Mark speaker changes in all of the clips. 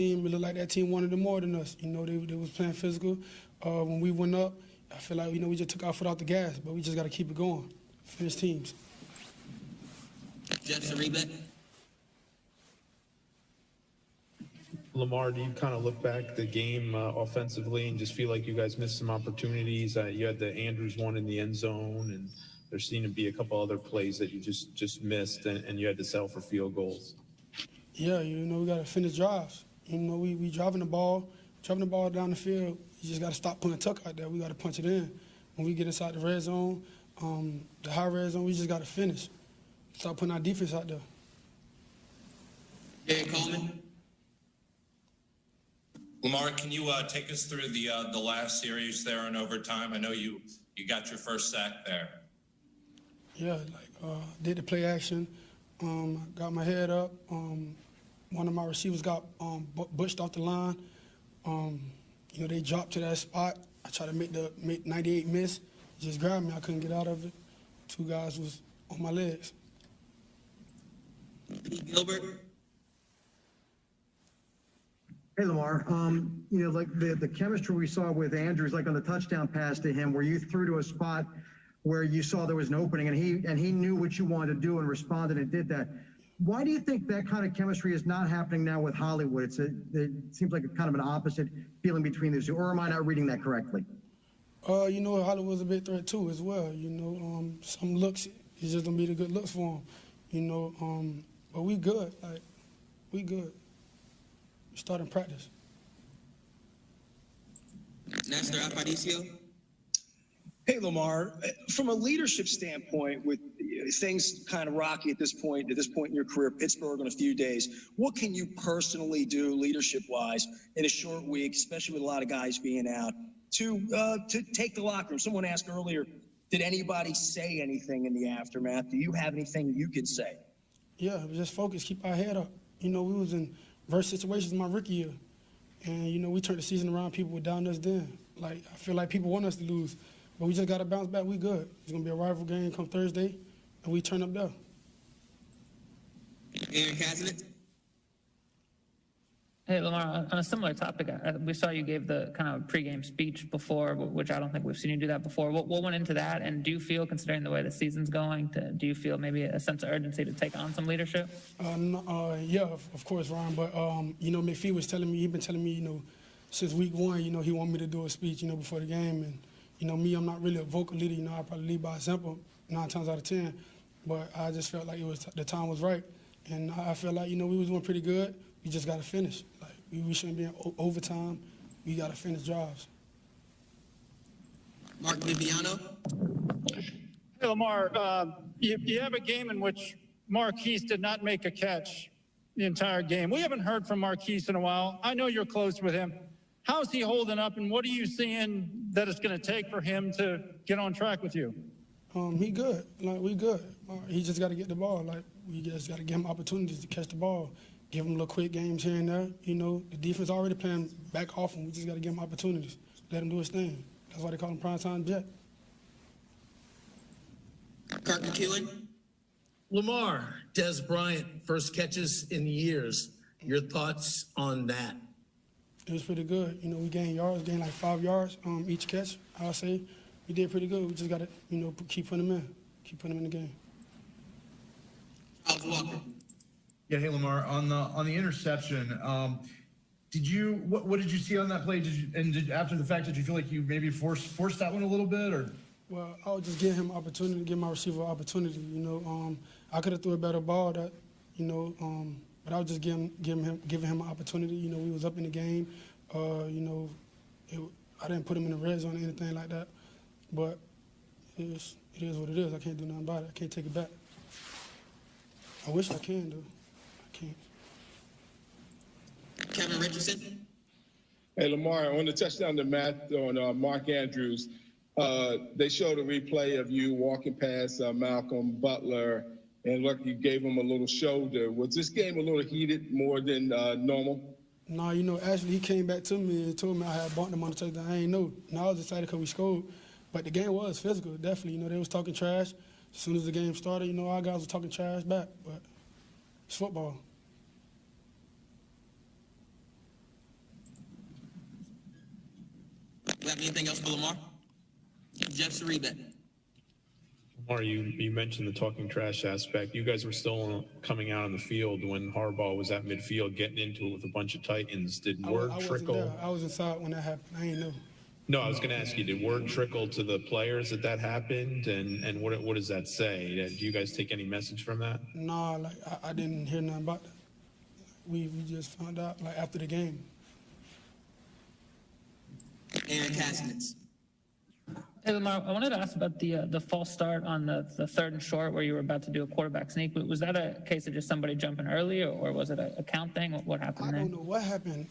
Speaker 1: team. It looked like that team wanted it more than us. You know, they was playing physical. When we went up, I feel like, we just took our foot off the gas, but we just got to keep it going, finish teams.
Speaker 2: Jeff Zarebe.
Speaker 3: Lamar, do you kind of look back the game offensively and just feel like you guys missed some opportunities? You had the Andrews one in the end zone, and there seemed to be a couple other plays that you just missed, and you had to settle for field goals.
Speaker 1: Yeah, we got to finish drives. We driving the ball down the field. You just got to stop putting tuck out there. We got to punch it in. When we get inside the red zone, the high red zone, we just got to finish. Stop putting our defense out there.
Speaker 2: Dan Coleman.
Speaker 4: Lamar, can you take us through the last series there in overtime? I know you got your first sack there.
Speaker 1: Yeah, did the play action, got my head up. One of my receivers got bushed off the line. They dropped to that spot. I tried to make 98 miss. Just grabbed me. I couldn't get out of it. Two guys was on my legs.
Speaker 2: Gilbert.
Speaker 5: Hey, Lamar, like the chemistry we saw with Andrews, like on the touchdown pass to him, where you threw to a spot where you saw there was an opening, and he knew what you wanted to do and responded and did that. Why do you think that kind of chemistry is not happening now with Hollywood? It seems like a kind of an opposite feeling between the two, or am I not reading that correctly?
Speaker 1: Hollywood's a big threat too as well. Some looks, it's just gonna be the good looks for him. But we good, we good. Starting practice.
Speaker 2: Nestor Aparicio.
Speaker 6: Hey, Lamar, from a leadership standpoint, with things kind of rocky at this point in your career, Pittsburgh in a few days, what can you personally do leadership-wise in a short week, especially with a lot of guys being out, to take the locker room? Someone asked earlier, did anybody say anything in the aftermath? Do you have anything you can say?
Speaker 1: Yeah, just focus, keep our head up. We was in verse situations my rookie year. And, we turned the season around. People were down us then. I feel like people want us to lose. But we just got to bounce back. We good. It's going to be a rival game come Thursday, and we turn up there.
Speaker 2: Aaron Casanet.
Speaker 7: Hey, Lamar, on a similar topic, we saw you gave the kind of pregame speech before, which I don't think we've seen you do that before. What went into that, and do you feel, considering the way the season's going, do you feel maybe a sense of urgency to take on some leadership?
Speaker 1: Yeah, of course, Ryan. But, McPhee was telling me, he's been telling me, since week one, he wanted me to do a speech, before the game. And, me, I'm not really a vocal leader. I probably lead by example 9 times out of 10. But I just felt like the time was right. And I felt like, we was doing pretty good. We just got to finish. We shouldn't be in overtime. We got to finish drives.
Speaker 2: Mark Viviano.
Speaker 8: Hey, Lamar, you have a game in which Marquise did not make a catch the entire game. We haven't heard from Marquise in a while. I know you're close with him. How's he holding up, and what are you seeing that it's going to take for him to get on track with you?
Speaker 1: He good. We good. He just got to get the ball. We just got to give him opportunities to catch the ball. Give him little quick games here and there. The defense already playing back off him. We just got to give him opportunities. Let him do his thing. That's why they call him primetime Jet.
Speaker 2: Kirk McEwen.
Speaker 9: Lamar, Des Bryant, first catches in years. Your thoughts on that?
Speaker 1: It was pretty good. We gained yards, gained like 5 yards each catch, I'll say. We did pretty good. We just got to, keep putting them in. Keep putting them in the game.
Speaker 2: Charles Walker.
Speaker 10: Yeah, hey Lamar, on the interception, what did you see on that play? After the fact, did you feel like you maybe forced that one a little bit, or?
Speaker 1: Well, I would just give him opportunity, give my receiver opportunity. I could have threw a better ball that, but I was just giving him an opportunity. We was up in the game. I didn't put him in the red zone or anything like that, but it is what it is. I can't do nothing about it. I can't take it back. I wish I can, though. Can't.
Speaker 2: Kevin Richardson.
Speaker 11: Hey, Lamar, on the touchdown to Matt on Mark Andrews, they showed a replay of you walking past Malcolm Butler, and look, you gave him a little shoulder. Was this game a little heated more than normal?
Speaker 1: No, actually, he came back to me and told me I had bumped him on the touchdown. I ain't know. Now I was excited because we scored. But the game was physical, definitely. They was talking trash. As soon as the game started, our guys were talking trash back. But it's football.
Speaker 2: have anything else for Lamar? Jeff Sarebet.
Speaker 3: Lamar, you mentioned the talking trash aspect. You guys were still coming out on the field when Harbaugh was at midfield getting into it with a bunch of Titans. Did word trickle?
Speaker 1: There. I was inside when that happened. I ain't know.
Speaker 3: No, I was going to ask you, did word trickle to the players that happened? And what does that say? Do you guys take any message from that?
Speaker 1: Nah, like I didn't hear nothing about that. We just found out like after the game.
Speaker 2: Aaron Kasnitz.
Speaker 7: Hey, Lamar, I wanted to ask about the false start on the third and short where you were about to do a quarterback sneak. Was that a case of just somebody jumping early, or was it a count thing? What happened there?
Speaker 1: I don't know what happened.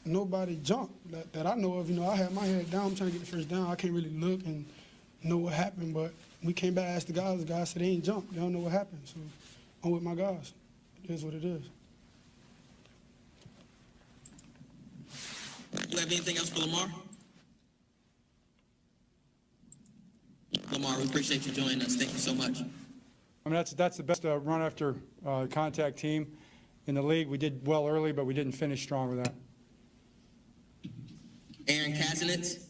Speaker 1: Nobody jumped that I know of. You know, I had my head down. I'm trying to get the first down. I can't really look and know what happened, but we came back, asked the guys. The guys said they ain't jumped. They don't know what happened. So I'm with my guys. It is what it is.
Speaker 2: Do you have anything else for Lamar? Lamar, we appreciate you joining us. Thank you so much.
Speaker 12: I mean, that's the best run after contact team in the league. We did well early, but we didn't finish strong with that.
Speaker 2: Aaron Kasnitz.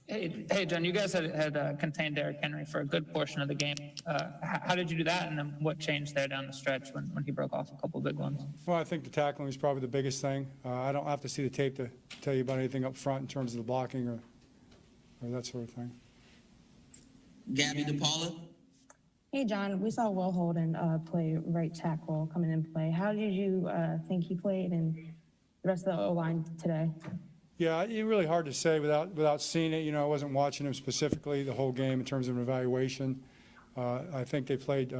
Speaker 7: Hey, John, you guys had contained Derrick Henry for a good portion of the game. How did you do that, and then what changed there down the stretch when he broke off a couple of big ones?
Speaker 12: Well, I think the tackling was probably the biggest thing. I don't have to see the tape to tell you about anything up front in terms of the blocking or that sort of thing.
Speaker 2: Gabby DePaula.
Speaker 13: Hey, John, we saw Will Holden play right tackle coming in play. How did you think he played and the rest of the O-line today?
Speaker 12: Yeah, it's really hard to say without seeing it. You know, I wasn't watching him specifically the whole game in terms of an evaluation. I think they played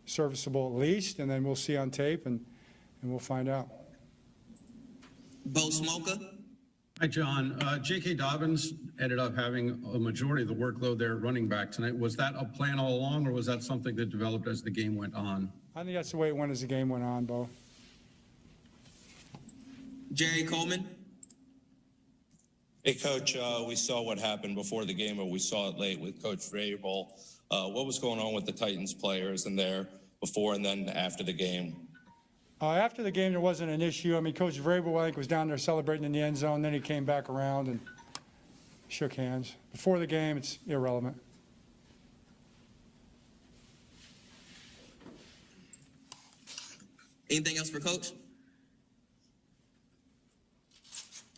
Speaker 12: serviceable at least, and then we'll see on tape and we'll find out.
Speaker 2: Bo Smoka.
Speaker 14: Hi, John. J.K. Dobbins ended up having a majority of the workload there at running back tonight. Was that a plan all along, or was that something that developed as the game went on?
Speaker 12: I think that's the way it went as the game went on, Bo.
Speaker 2: Jerry Coleman.
Speaker 4: Hey, Coach, we saw what happened before the game, but we saw it late with Coach Vrabel. What was going on with the Titans players in there before and then after the game?
Speaker 12: After the game, there wasn't an issue. I mean, Coach Vrabel, I think, was down there celebrating in the end zone. Then he came back around and shook hands. Before the game, it's irrelevant.
Speaker 2: Anything else for Coach?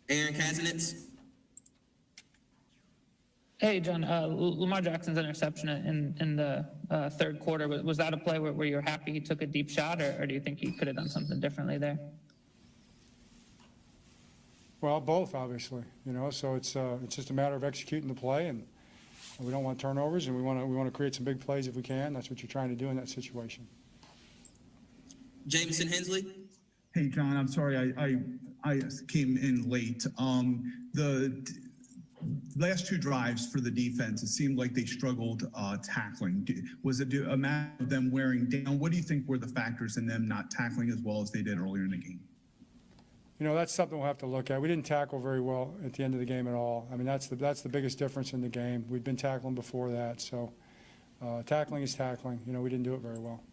Speaker 2: Aaron Kasnitz.
Speaker 7: Hey, John, Lamar Jackson's interception in the third quarter, was that a play where you're happy he took a deep shot, or do you think he could have done something differently there?
Speaker 12: Well, both, obviously. You know, so it's just a matter of executing the play, and we don't want turnovers, and we want to create some big plays if we can. That's what you're trying to do in that situation.
Speaker 2: Jameson Hensley.
Speaker 15: Hey, John, I'm sorry I came in late. The last two drives for the defense, it seemed like they struggled tackling. Was it a matter of them wearing down? What do you think were the factors in them not tackling as well as they did earlier in the game?
Speaker 12: You know, that's something we'll have to look at. We didn't tackle very well at the end of the game at all. I mean, that's the biggest difference in the game. We'd been tackling before that, so tackling is tackling. You know, we didn't do it very well.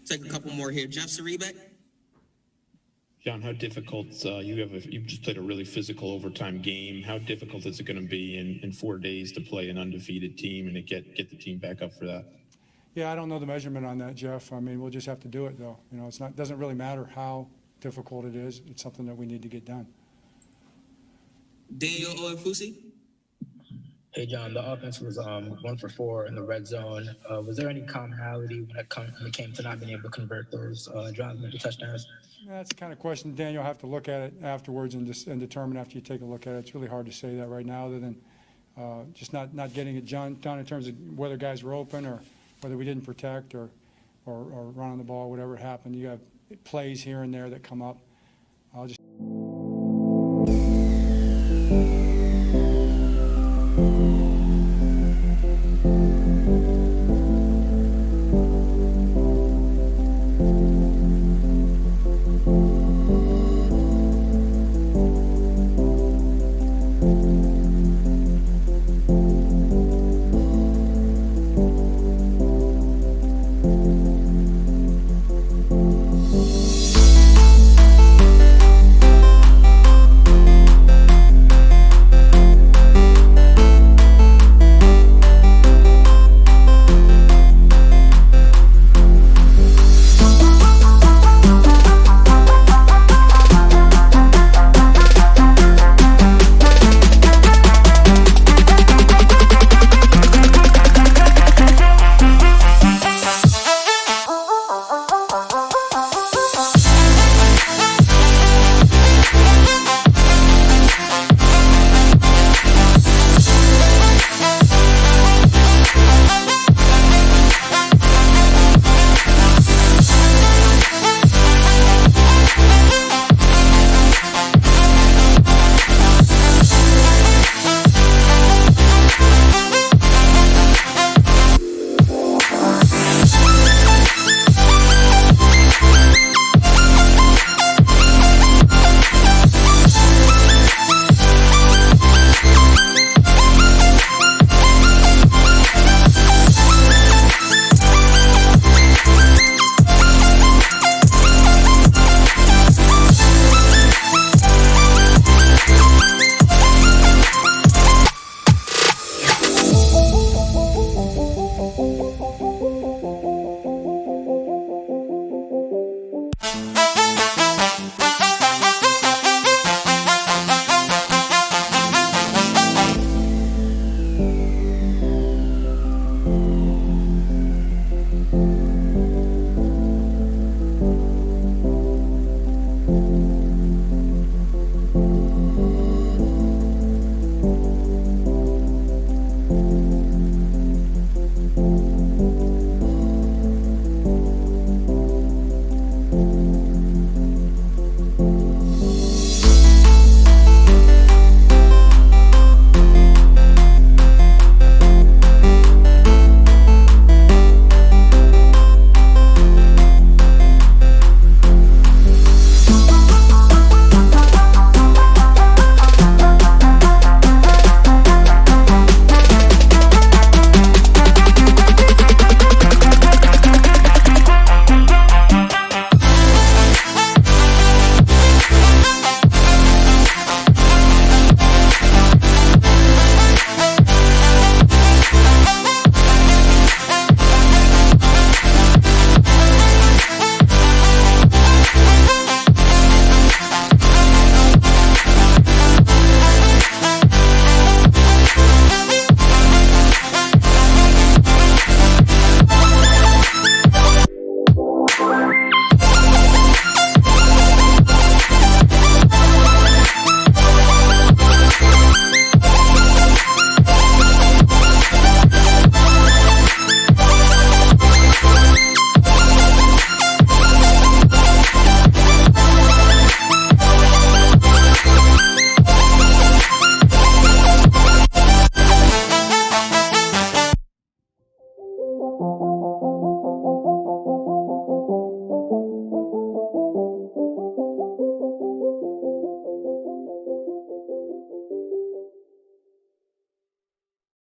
Speaker 2: Take a couple more here. Jeff Sarebet.
Speaker 3: John, how difficult, you've just played a really physical overtime game. How difficult is it going to be in 4 days to play an undefeated team and to get the team back up for that?
Speaker 12: Yeah, I don't know the measurement on that, Jeff. I mean, we'll just have to do it, though. You know, it doesn't really matter how difficult it is. It's something that we need to get done.
Speaker 2: Daniel Oefusi.
Speaker 16: Hey, John, the offense was 1 for 4 in the red zone. Was there any commonality when it came to not being able to convert those drives into touchdowns?
Speaker 12: That's the kind of question, Daniel, you'll have to look at it afterwards and determine after you take a look at it. It's really hard to say that right now, other than just not getting it done in terms of whether guys were open or whether we didn't protect or run on the ball, whatever happened. You have plays here and there that come up. I'll just